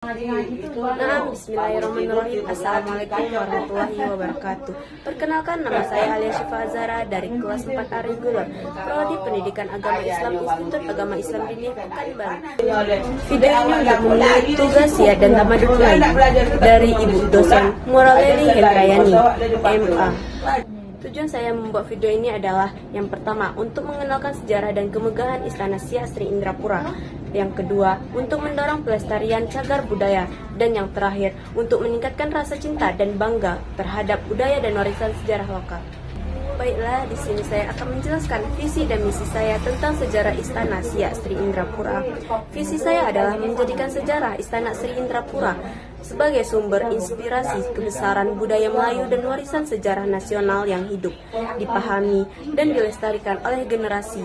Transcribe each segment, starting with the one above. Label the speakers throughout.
Speaker 1: Nah, bismillahirrahmanirrahim. Assalamualaikum warahmatullahi wabarakatuh. Perkenalkan, nama saya Alia Syifa Azhara dari kelas 4 A Reguler, Prodi Pendidikan Agama Islam Institut Agama Islam Diniyah Pekanbaru. Video ini untuk memenuhi tugas ya dan tamadun lain dari Ibu Dosen Muraleli Hendrayani, MA. Tujuan saya membuat video ini adalah yang pertama, untuk mengenalkan sejarah dan kemegahan Istana Siak Sri Indrapura. Yang kedua, untuk mendorong pelestarian cagar budaya. Dan yang terakhir, untuk meningkatkan rasa cinta dan bangga terhadap budaya dan warisan sejarah lokal. Baiklah, di sini saya akan menjelaskan visi dan misi saya tentang sejarah Istana Siak Sri Indrapura. Visi saya adalah menjadikan sejarah Istana Sri Indrapura sebagai sumber inspirasi kebesaran budaya Melayu dan warisan sejarah nasional yang hidup, dipahami, dan dilestarikan oleh generasi.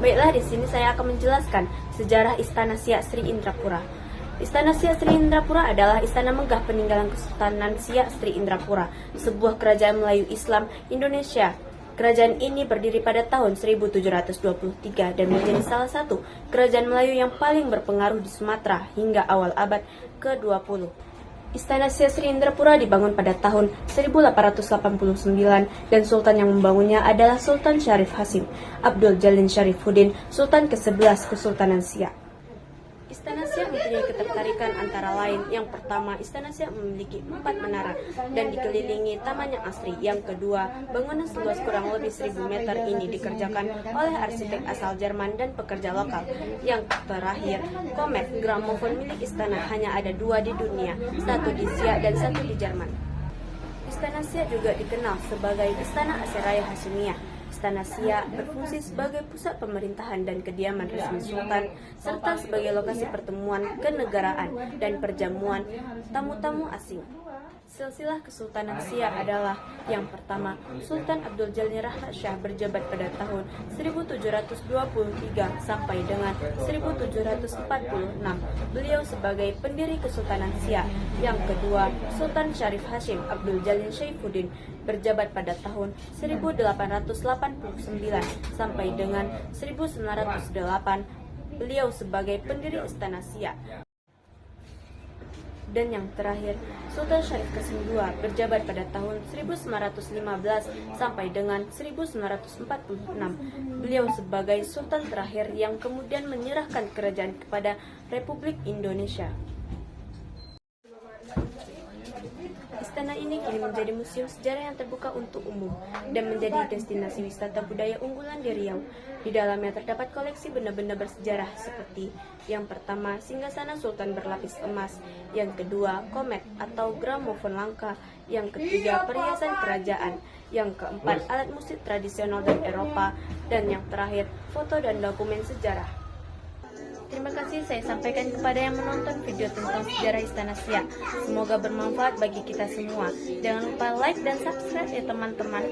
Speaker 1: Baiklah, di sini saya akan menjelaskan sejarah Istana Siak Sri Indrapura. Istana Siak Sri Indrapura adalah istana megah peninggalan Kesultanan Siak Sri Indrapura, sebuah kerajaan Melayu Islam Indonesia. Kerajaan ini berdiri pada tahun 1723 dan menjadi salah satu kerajaan Melayu yang paling berpengaruh di Sumatera hingga awal abad ke-20. Istana Siak Sri Indrapura dibangun pada tahun 1889 dan sultan yang membangunnya adalah Sultan Syarif Hasim Abdul Jalil Syarifuddin, Sultan ke-11 Kesultanan Siak. Istana Siak mempunyai ketertarikan antara lain. Yang pertama, Istana Siak memiliki 4 menara dan dikelilingi taman yang asri. Yang kedua, bangunan seluas kurang lebih 1000 meter ini dikerjakan oleh arsitek asal Jerman dan pekerja lokal. Yang terakhir, komet gramofon milik istana hanya ada 2 di dunia, satu di Siak dan satu di Jerman. Istana Siak juga dikenal sebagai Istana Aseraya Hasyimiyah. Istana Siak berfungsi sebagai pusat pemerintahan dan kediaman resmi sultan, serta sebagai lokasi pertemuan kenegaraan dan perjamuan tamu-tamu asing. Silsilah Kesultanan Siak adalah yang pertama, Sultan Abdul Jalil Rahmat berjabat pada tahun 1723 sampai dengan 1746. Beliau sebagai pendiri Kesultanan Siak. Yang kedua, Sultan Syarif Hasyim Abdul Jalil Syaifuddin berjabat pada tahun 1889 sampai dengan 1908. Beliau sebagai pendiri Istana Siak. Dan yang terakhir, Sultan Syarif Qasim II berjabat pada tahun 1915 sampai dengan 1946. Beliau sebagai sultan terakhir yang kemudian menyerahkan kerajaan kepada Republik Indonesia. Istana ini kini menjadi museum sejarah yang terbuka untuk umum dan menjadi destinasi wisata budaya unggulan di Riau. Di dalamnya terdapat koleksi benda-benda bersejarah seperti yang pertama, singgasana sultan berlapis emas, yang kedua, komet atau gramofon langka, yang ketiga, perhiasan kerajaan, yang keempat, alat musik tradisional dari Eropa, dan yang terakhir, foto dan dokumen sejarah. Terima kasih saya sampaikan kepada yang menonton video tentang sejarah Istana Siak. Semoga bermanfaat bagi kita semua. Jangan lupa like dan subscribe ya teman-teman.